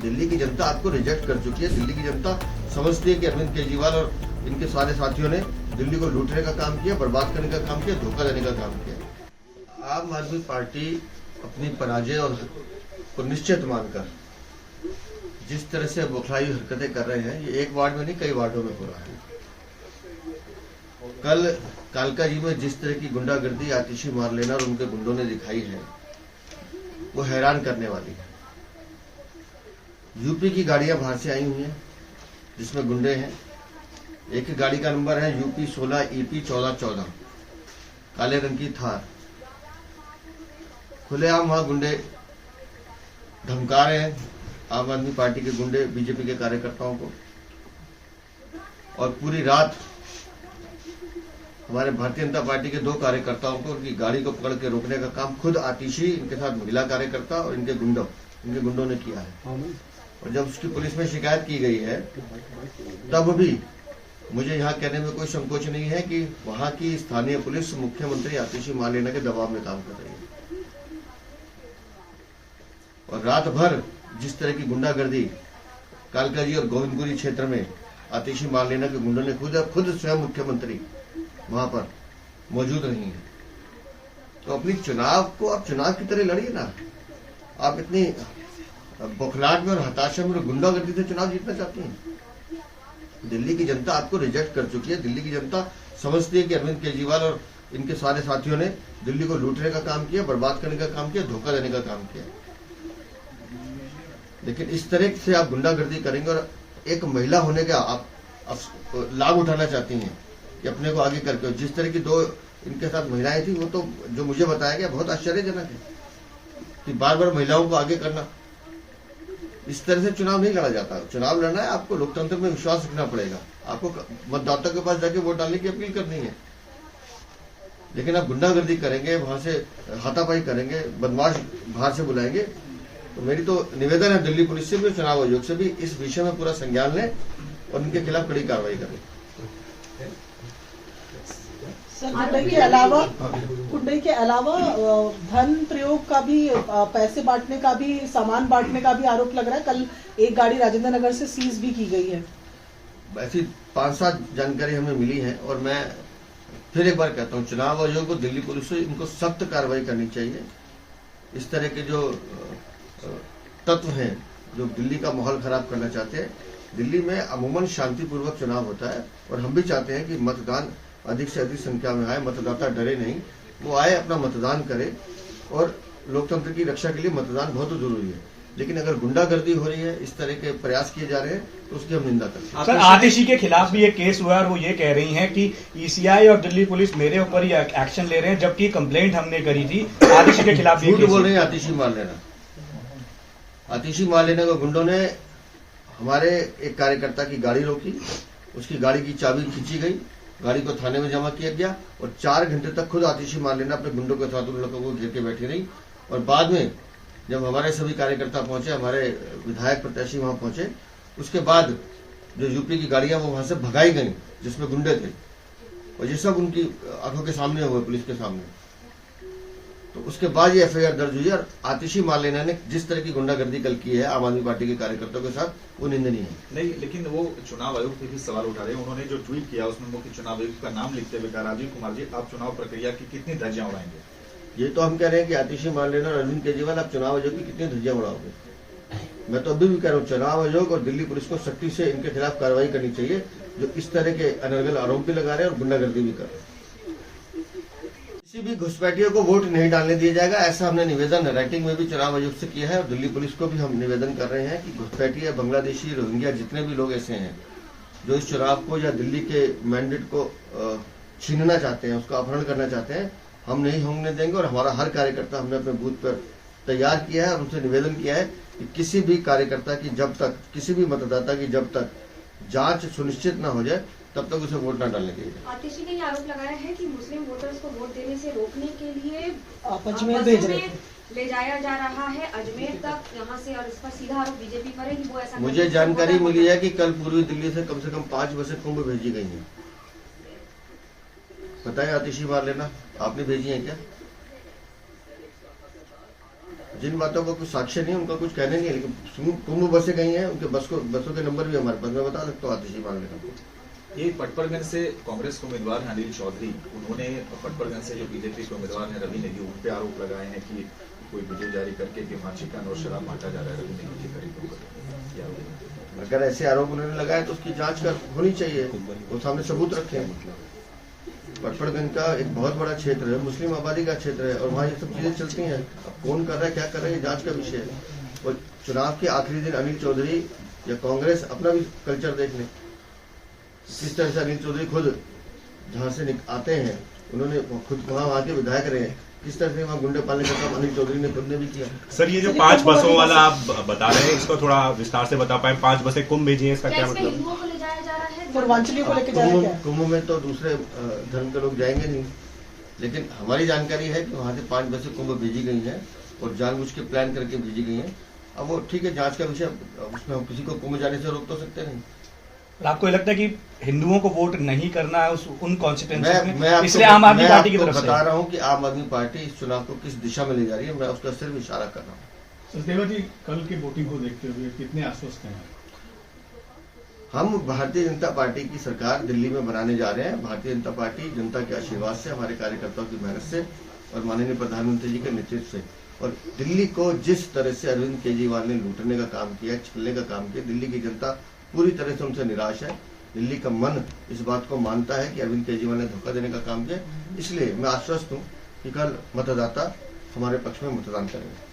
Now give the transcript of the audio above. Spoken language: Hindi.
दिल्ली की जनता आपको रिजेक्ट कर चुकी है। दिल्ली की जनता समझती है कि अरविंद केजरीवाल और इनके सारे साथियों ने दिल्ली को लूटने का काम किया, बर्बाद करने का काम किया, धोखा देने का काम किया। आम आदमी पार्टी अपनी पराजय और को निश्चित मानकर जिस तरह से बौखलाई हरकतें कर रहे हैं, ये एक वार्ड में नहीं कई वार्डों में हो रहा है। कल कालका जी में जिस तरह की गुंडागर्दी आतिशी मार लेना और उनके गुंडों ने दिखाई है, वो हैरान करने वाली है। यूपी की गाड़ियां बाहर से आई हुई हैं जिसमें गुंडे हैं। एक ही गाड़ी का नंबर है यूपी 16 EP 1414, काले रंग की थार। खुलेआम वहां गुंडे धमका रहे हैं आम आदमी पार्टी के गुंडे बीजेपी के कार्यकर्ताओं को, और पूरी रात हमारे भारतीय जनता पार्टी के 2 कार्यकर्ताओं को उनकी गाड़ी को पकड़ के रोकने का काम खुद आतिशी, इनके साथ महिला कार्यकर्ता और इनके गुंडों ने किया है। और जब उसकी पुलिस में शिकायत की गई है, तब भी मुझे यहाँ कहने में कोई संकोच नहीं है कि वहां की स्थानीय पुलिस मुख्यमंत्री आतिशी मालेना के दबाव में काम कर रही है। और रात भर जिस तरह की गुंडागर्दी कालका जी और गोविंदपुरी क्षेत्र में आतिशी मालेना के गुंडों ने खुद स्वयं मुख्यमंत्री वहां पर मौजूद नहीं है, तो अपनी चुनाव को आप चुनाव की तरह लड़िए ना। आप इतनी बौखलाहट में और हताशा में और गुंडागर्दी से चुनाव जीतना चाहती हैं। दिल्ली की जनता आपको रिजेक्ट कर चुकी है। दिल्ली की जनता समझती है कि अरविंद केजरीवाल और इनके सारे साथियों ने दिल्ली को लूटने का काम किया, बर्बाद करने का काम किया, धोखा देने का काम किया। लेकिन इस तरह से आप गुंडागर्दी करेंगे और एक महिला होने का आप लाभ उठाना चाहती हैं कि अपने को आगे करके। जिस तरह की 2 इनके साथ महिलाएं थी, वो तो जो मुझे बताया गया बहुत आश्चर्यजनक है कि बार बार महिलाओं को आगे करना। इस तरह से चुनाव नहीं लड़ा जाता। चुनाव लड़ना है, आपको लोकतंत्र में विश्वास रखना पड़ेगा, आपको मतदाता के पास जाके वोट डालने की अपील करनी है। लेकिन आप गुंडागर्दी करेंगे, वहां से हाथापाई करेंगे, बदमाश बाहर से बुलाएंगे, तो मेरी तो निवेदन है दिल्ली पुलिस से भी, चुनाव आयोग से भी, इस विषय में पूरा संज्ञान लें और इनके खिलाफ कड़ी कार्रवाई करें। गुंडई के अलावा धन प्रयोग का भी, पैसे बांटने का भी, सामान बांटने का भी आरोप लग रहा है। कल एक गाड़ी राजेंद्र नगर से सीज भी की गई है। ऐसी 5-7 जानकारी हमें मिली है और मैं फिर एक बार कहता हूँ, चुनाव आयोग को, दिल्ली पुलिस से इनको सख्त कार्रवाई करनी चाहिए। इस तरह के जो तत्व हैं जो दिल्ली का माहौल खराब करना चाहते हैं। दिल्ली में अमूमन शांतिपूर्वक चुनाव होता है और हम भी चाहते हैं कि मतदान अधिक से अधिक संख्या में आए, मतदाता डरे नहीं, वो आए, अपना मतदान करे। और लोकतंत्र की रक्षा के लिए मतदान बहुत जरूरी है। लेकिन अगर गुंडागर्दी हो रही है, इस तरह के प्रयास किए जा रहे हैं, तो उसकी हम निंदा करते हैं। सर, आतिशी के खिलाफ भी एक केस हुआ है और वो ये कह रही हैं कि ECI और दिल्ली पुलिस मेरे ऊपर ही एक्शन ले रहे हैं, जबकि कंप्लेंट हमने करी थी। आतिशी के खिलाफ झूठ बोल रहे हैं आतिशी मालेना को गुंडों ने हमारे एक कार्यकर्ता की गाड़ी रोकी, उसकी गाड़ी की चाबी खींची गई, गाड़ी को थाने में जमा किया गया और 4 घंटे तक खुद आतिशी मालेना अपने गुंडों के साथ उन लोगों को घेर के बैठी रही। और बाद में जब हमारे सभी कार्यकर्ता पहुंचे, हमारे विधायक प्रत्याशी वहां पहुंचे, उसके बाद जो यूपी की गाड़ियां वो वहां से भगाई गई जिसमें गुंडे थे, और ये सब उनकी आंखों के सामने हुए, पुलिस के सामने। तो उसके बाद ये FIR दर्ज हुई और आतिशी मालेना ने जिस तरह की गुंडागर्दी कल की है आम आदमी पार्टी के कार्यकर्ताओं के साथ, वो निंदनीय है। नहीं, लेकिन वो चुनाव आयोग पे भी सवाल उठा रहे हैं। उन्होंने जो ट्वीट किया उसमें मुख्य चुनाव आयुक्त का नाम लिखते हुए कहा, राजीव कुमार जी आप चुनाव प्रक्रिया की कितनी धज्जियां उड़ाएंगे? ये तो हम कह रहे हैं कि आतिशी मालेना और अरविंद केजरीवाल आप चुनाव आयोग की कितनी धज्जियां उड़ाओगे। मैं तो अभी भी कह रहा हूँ, चुनाव आयोग और दिल्ली पुलिस को सख्ती से इनके खिलाफ कार्रवाई करनी चाहिए जो इस तरह के अनर्गल आरोप भी लगा रहे हैं और गुंडागर्दी भी कर रहे हैं। किसी भी घुसपैठियों को वोट नहीं डालने दिया जाएगा, ऐसा हमने निवेदन राइटिंग में भी चुनाव आयोग से किया है। और दिल्ली पुलिस को भी हम निवेदन कर रहे हैं कि घुसपैठिया, बांग्लादेशी, रोहिंग्या, जितने भी लोग ऐसे हैं जो इस चुनाव को या दिल्ली के मैंडेट को छीनना चाहते हैं, उसका अपहरण करना चाहते हैं, हम नहीं होने देंगे। और हमारा हर कार्यकर्ता हमने अपने बूथ पर तैयार किया है और उनसे निवेदन किया है कि किसी भी कार्यकर्ता की जब तक, किसी भी मतदाता की जब तक जांच सुनिश्चित न हो जाए, तब तक उसे वोट न डालने के लिए। आतिशी ने आरोप लगाया है कि मुस्लिम वोटर्स को वोट देने से रोकने के लिए अजमेर भेज रहे ले जाया जा रहा है अजमेर तक, यहाँ से, और इस पर सीधा आरोप बीजेपी पर है कि वो ऐसा। मुझे जानकारी मिली है कि कल पूर्वी दिल्ली से कम 5 बसें कुंभ भेजी गई हैं। बताए आतिशी मालेना, आपने भेजी है क्या? जिन बातों को कुछ साक्ष्य नहीं, उनका कुछ कहने नहीं है, लेकिन कुंभ बसें गई हैं, उनके बसों के नंबर भी हमारे पास, मैं बता सकता हूँ आतिशी मामले का। ये पटपरगंज से कांग्रेस के उम्मीदवार हैं अनिल चौधरी, उन्होंने पटपरगंज से जो बीजेपी के उम्मीदवार हैं रवि नेगी, उन पे आरोप लगाए हैं कि कोई वीडियो जारी करके कि वहाँ चिकन और शराब बांटा जा रहा है रवि नेगी के करीब। अगर ऐसे आरोप उन्होंने लगाए तो उसकी जांच कर होनी चाहिए, वो सामने सबूत रखे। पटपरगंज का एक बहुत बड़ा क्षेत्र है, मुस्लिम आबादी का क्षेत्र है, और वहाँ ये सब चीजें चलती हैं। अब कौन कर रहा है, क्या कर रहा है, ये जांच का विषय है। और चुनाव के आखिरी दिन अनिल चौधरी या कांग्रेस अपना भी कल्चर देख ले, किस तरह से अनिल चौधरी खुद जहाँ से आते हैं, उन्होंने खुद वहाँ के विधायक रहे, किस तरह से वहाँ गुंडे पालने का काम अनिल चौधरी ने खुद ने भी किया। सर, ये जो 5 बसों वाला आप बता रहे हैं, इसको थोड़ा विस्तार से बता पाए। 5 बसें कुंभ भेजी हैं, इसका क्या इसमें मतलब? हिंदुओं को ले जाया जा रहा है, पूर्वांचलियों को लेकर जा रहे हैं? कुंभ में तो दूसरे धर्म के लोग जाएंगे नहीं, लेकिन हमारी जानकारी है कि वहाँ से 5 बसें कुंभ भेजी गई हैं और जानबूझ के प्लान करके भेजी गई हैं। अब वो ठीक है, जांच का विषय, उसमें हम किसी को कुंभ जाने से रोक तो सकते नहीं। और आपको ये लगता है कि हिंदुओं को वोट नहीं करना है उन कॉन्स्टिट्यूएंसी में, मैं इसलिए आम आदमी पार्टी की तरफ से बता रहा हूँ कि आम आदमी पार्टी इस चुनाव को किस दिशा में ले जा रही है, मैं उसका सिर्फ इशारा कर रहा हूँ। सचदेवा जी, कल की वोटिंग को देखते हुए कितने आश्वस्त हैं? हम भारतीय जनता पार्टी की सरकार दिल्ली में बनाने जा रहे हैं। भारतीय जनता पार्टी जनता के आशीर्वाद से, हमारे कार्यकर्ताओं की मेहनत से और माननीय प्रधानमंत्री जी के नेतृत्व से, और दिल्ली को जिस तरह से अरविंद केजरीवाल ने लूटने का काम किया, छलने का काम किया, दिल्ली की जनता पूरी तरह से उनसे निराश है। दिल्ली का मन इस बात को मानता है कि अरविंद केजरीवाल ने धोखा देने का काम किया। इसलिए मैं आश्वस्त हूँ कि कल मतदाता हमारे पक्ष में मतदान करेंगे।